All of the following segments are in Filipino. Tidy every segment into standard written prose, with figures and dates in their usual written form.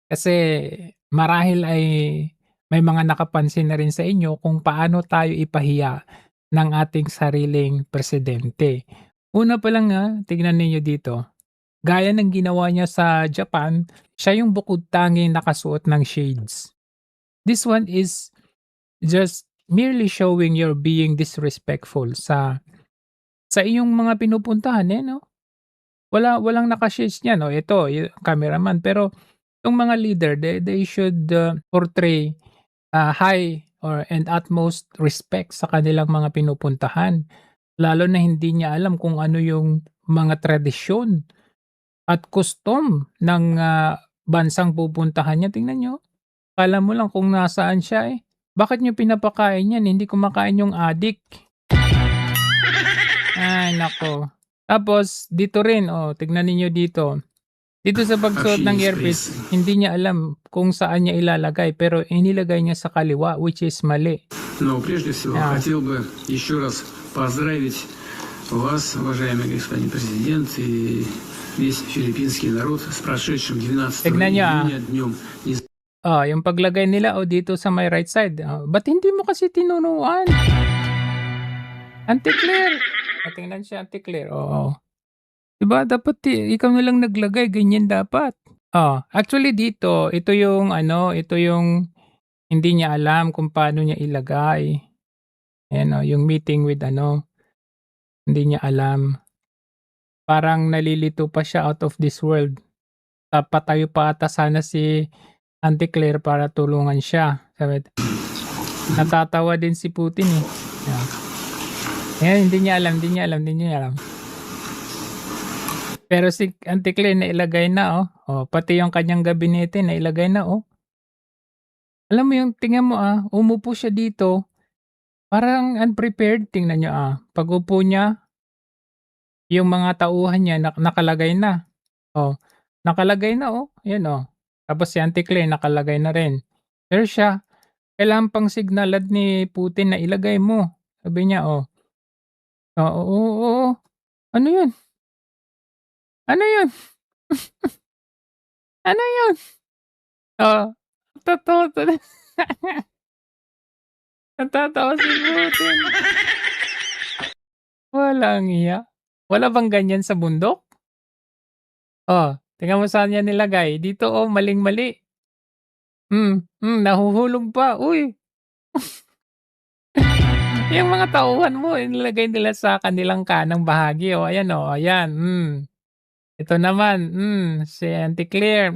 Kasi marahil ay may mga nakapansin na rin sa inyo kung paano tayo ipahiya ng ating sariling presidente. Una pa lang tignan ninyo dito. Gaya ng ginawa niya sa Japan, siya yung bukod-tanging nakasuot ng shades. This one is just merely showing you're being disrespectful sa iyong mga pinupuntahan, no? Walang naka-shades niyan, oh, ito cameraman, pero yung mga leader, they should portray high and utmost respect sa kanilang mga pinupuntahan. Lalo na hindi niya alam kung ano yung mga tradisyon at custom ng bansang pupuntahan niya. Tingnan niyo, akala mo lang kung nasaan siya, eh. Bakit niyo pinapakain yan? Hindi kumakain yung adik. Ay nako. Tapos dito rin, tignan ninyo dito. Dito sa pagsuot ng earpiece, hindi niya alam kung saan niya ilalagay, pero inilagay niya sa kaliwa, which is mali. Но прежде всего хотел бы еще раз поздравить вас, уважаемый господин президент, и весь филиппинский народ с прошедшим 12 июня днем. Yung paglagay nila dito sa my right side. Ba't hindi mo kasi tinunuan? Auntie Claire. Tingnan siya, Auntie Claire. Oo. Diba? Dapat ikaw na lang naglagay. Ganyan dapat. Actually dito, ito yung hindi niya alam kung paano niya ilagay. Ayan, yung meeting with hindi niya alam. Parang nalilito pa siya out of this world. Patayo pa ata sana si Auntie Claire para tulungan siya. Sabi, natatawa din si Putin eh. Ayan, hindi niya alam. Pero si Auntie Claire nailagay na pati yung kanyang gabinete nailagay na Alam mo yung tingnan mo umupo siya dito. Parang unprepared, tingnan niyo Pag upo niya, yung mga tauhan niya nakalagay na. Nakalagay na Ayan Tapos si Auntie Claire nakalagay na rin. Pero siya, kailangan pang signalan ni Putin na ilagay mo. Sabi niya oo. Ano yun? Ano yun? Ano yun? Totoo. Natatawa si Putin. Walang iya. Wala bang ganyan sa bundok? Tingnan mo saan niya nilagay. Dito maling-mali. Nahuhulog pa. Uy. Yung mga tauhan mo, nilagay nila sa kanilang kanang bahagi. Ayan ayan. Ito naman, si Auntie Claire.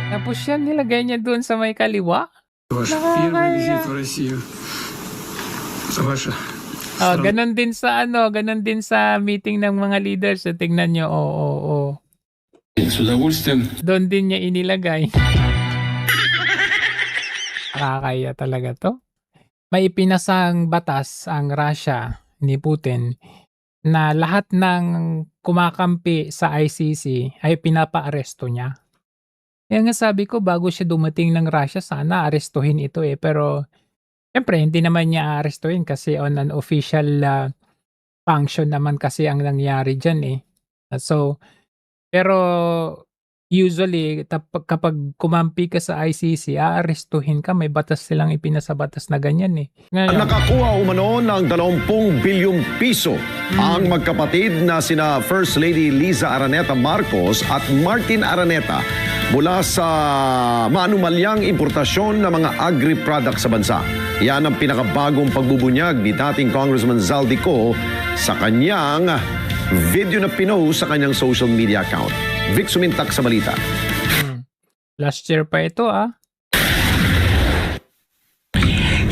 Tapos yan, nilagay niya doon sa may kaliwa. Ganon din sa ganon din sa meeting ng mga leaders. Tingnan nyo, Doon din niya inilagay. Nakakaya talaga to. May ipinasang batas ang Russia ni Putin na lahat ng kumakampi sa ICC ay pinapa-aresto niya. Kaya nga sabi ko bago siya dumating ng Russia sana arestuhin ito pero siyempre hindi naman niya arestuhin kasi on an official function naman kasi ang nangyari dyan So, pero usually kapag kumampi ka sa ICC, aarestuhin ka. May batas silang ipinasabatas na ganyan Ngayon, nakakuha umano ng 20 bilyong piso ang magkapatid na sina First Lady Liza Araneta Marcos at Martin Araneta mula sa maanumalyang importasyon ng mga agri-products sa bansa. Yan ang pinakabagong pagbubunyag ni dating Congressman Zaldico sa kanyang video na pinost sa kanyang social media account. Vic Sumintak sa balita. Last year pa ito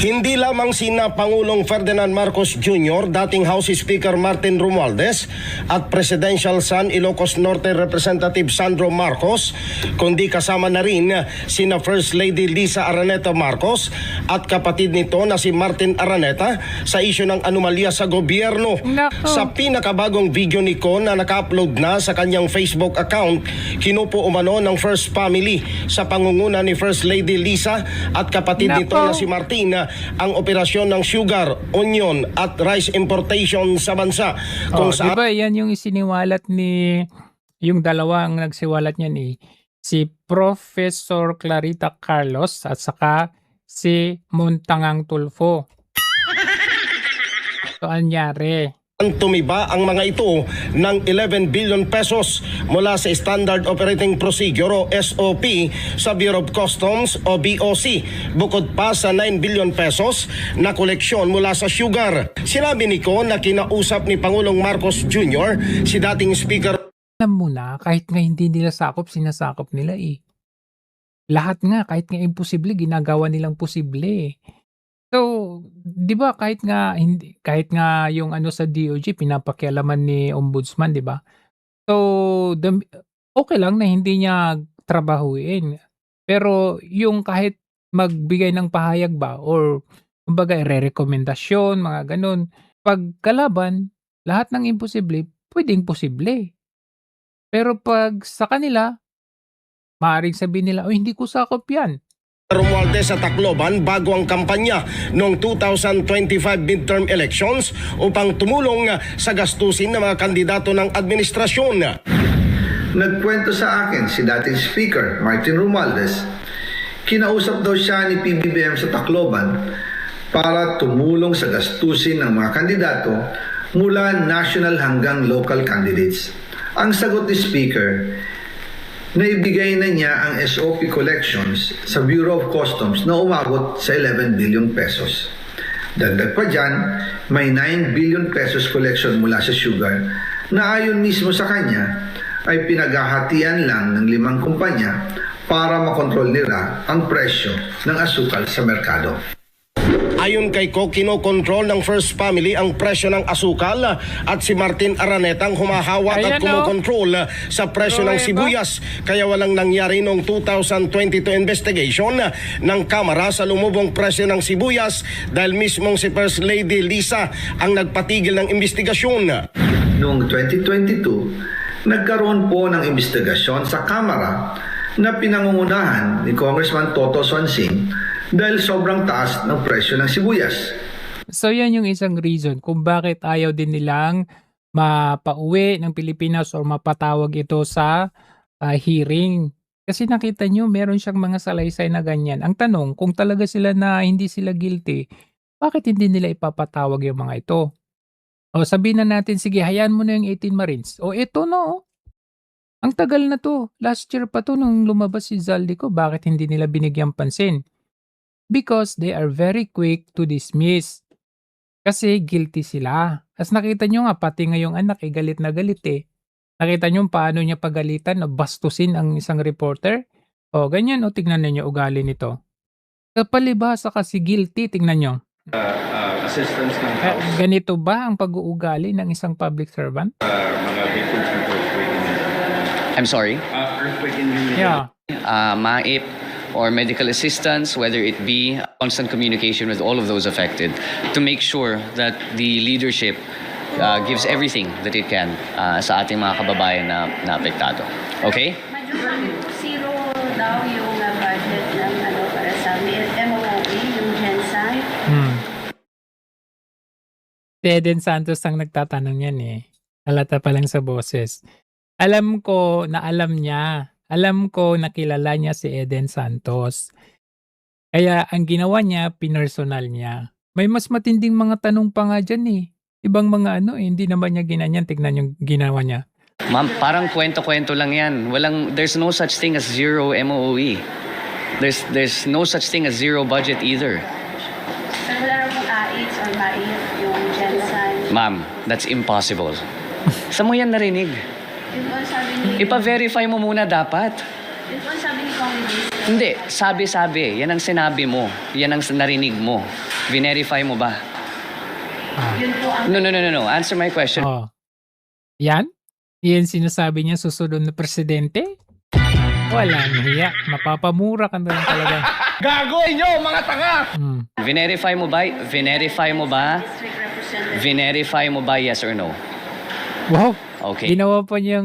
Hindi lamang sina Pangulong Ferdinand Marcos Jr., dating House Speaker Martin Romualdez at Presidential Son Ilocos Norte Representative Sandro Marcos, kundi kasama na rin sina First Lady Liza Araneta Marcos at kapatid nito na si Martin Araneta sa isyu ng anomalya sa gobyerno. Sa pinakabagong video ni Con na naka-upload na sa kanyang Facebook account, kinupo umano ng First Family sa pangunguna ni First Lady Liza at kapatid nito na si Martin ang operasyon ng sugar, onion at rice importation sa bansa. Kung diba yan yung isiniwalat ni yung dalawang nagsiwalat niyan si Professor Clarita Carlos at saka si Montangang Tulfo. So, anyari? Tumiba ang mga ito ng 11 billion pesos mula sa Standard Operating Procedure o SOP sa Bureau of Customs o BOC, bukod pa sa 9 billion pesos na koleksyon mula sa sugar. Sinabi ni Ko na kinausap ni Pangulong Marcos Jr. si dating Speaker. Alam mo na, kahit nga hindi nila sakop, sinasakop nila eh. Lahat nga, kahit nga imposible, ginagawa nilang posible eh. So, 'di ba kahit nga yung ano sa DOJ pinapakialaman ni Ombudsman, 'di ba? So, okay lang na hindi niya trabahuin. Pero yung kahit magbigay ng pahayag ba or kumbaga rekomendasyon, mga ganun. Pag kalaban, lahat ng imposible, pwedeng posible. Pero pag sa kanila, maaaring sabihin nila, "Oh, hindi ko sakop 'yan." Romualdez sa Tacloban bago ang kampanya noong 2025 midterm elections upang tumulong sa gastusin ng mga kandidato ng administrasyon. Nagkwento sa akin si dating Speaker Martin Romualdez, kinausap daw siya ni PBBM sa Tacloban para tumulong sa gastusin ng mga kandidato mula national hanggang local candidates. Ang sagot ni Speaker, naibigay na niya ang SOP collections sa Bureau of Customs na umabot sa 11 billion pesos. Dagdag pa dyan, may 9 billion pesos collection mula sa sugar na ayon mismo sa kanya ay pinaghahatian lang ng 5 kumpanya para makontrol nila ang presyo ng asukal sa merkado. Ayon kay Ko, kinokontrol ng First Family ang presyo ng asukal at si Martin Araneta ang humahawak at kumokontrol sa presyo ng sibuyas. Kaya walang nangyari noong 2022 investigation ng Kamara sa lumubong presyo ng sibuyas dahil mismong si First Lady Liza ang nagpatigil ng investigasyon. Noong 2022, nagkaroon po ng investigasyon sa Kamara na pinangungunahan ni Congressman Toto Swansing dahil sobrang taas ng presyo ng sibuyas. So yan yung isang reason kung bakit ayaw din nilang mapauwi ng Pilipinas or mapatawag ito sa hearing. Kasi nakita nyo, meron siyang mga salaysay na ganyan. Ang tanong, kung talaga sila na hindi sila guilty, bakit hindi nila ipapatawag yung mga ito? O sabihin na natin, sige, hayaan mo na yung 18 Marines. O ito no, ang tagal na to. Last year pa to nung lumabas si Zaldico, bakit hindi nila binigyang pansin? Because they are very quick to dismiss. Kasi guilty sila. As nakita nyo nga, pati ngayong anak, galit na galit eh. Nakita nyo paano niya pagalitan o bastusin ang isang reporter? O ganyan, o tignan ninyo ugali nito. Sa palibhasa kasi guilty, tignan nyo. Assistance ng House. Ganito ba ang pag-uugali ng isang public servant? Mga victims ng earthquake. I'm sorry? Earthquake in Manila. Yeah. MAIP or medical assistance, whether it be constant communication with all of those affected to make sure that the leadership gives everything that it can sa ating mga kababayan na apektado. Okay? Zero daw yung budget ng para sa MOE, yung Gensan. Si Eden Santos ang nagtatanong yan eh. Halata pa lang sa boses. Alam ko na alam niya. Alam ko na kilala niya si Eden Santos. Kaya ang ginawa niya, pinersonal niya. May mas matinding mga tanong pa nga dyan eh. Ibang mga hindi naman niya ginanyan. Tignan yung ginawa niya. Ma'am, parang kwento-kwento lang yan. There's no such thing as zero MOE. There's no such thing as zero budget either. So wala rin AIDS or MAIP, yung Gensan. Ma'am, that's impossible. Saan mo yan narinig? Yun po sabi ni... Ipa-verify mo muna dapat. Yun po sabi ni Congress. Hindi, sabi-sabi. Yan ang sinabi mo. Yan ang narinig mo. Verify mo ba? Yun po ang... No. Answer my question. Oh. Yan? Yan sinasabi niya susunod na presidente? Walang hiya. Mapapamura ka na lang talaga. Gagoy nyo, mga tanga! Verify mo ba? Verify mo ba? District Representative. Verify mo ba, yes or no? Wow. Okay. Ginawa pa niya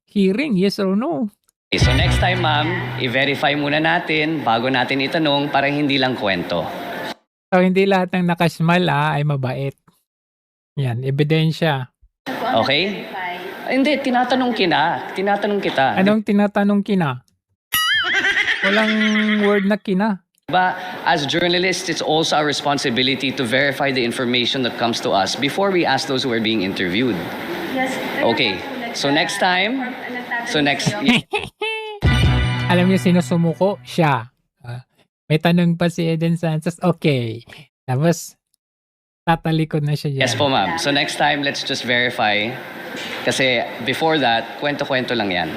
hearing, yes or no? Okay, so next time, ma'am, i-verify muna natin bago natin itanong para hindi lang kwento. So, hindi lahat ng nakasmile ay mabait. Yan, ebidensya. Okay? Hindi, tinatanong kita. Anong tinatanong kina? Walang word na kina. But as journalists, it's also our responsibility to verify the information that comes to us before we ask those who are being interviewed. Yes. Okay. So next time, Alam niyo sino sumuko? Siya. May tanong pa si Eden Santos, okay. Tapos, tatalikod na siya dyan. yes po ma'am. So next time, let's just verify. Kasi before that, kwento-kwento lang yan.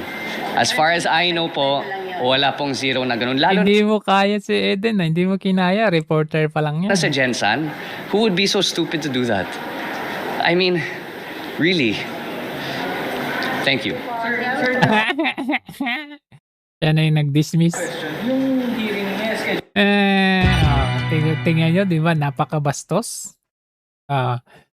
As far as I know po, wala pong zero na ganun. Lalo Hindi mo kaya si Eden, hindi mo kinaya. Reporter pa lang yan. na si Jensen, who would be so stupid to do that? I mean, really. Thank you. Siya na yung nag-dismiss. Tingnan nyo, di ba? Napakabastos.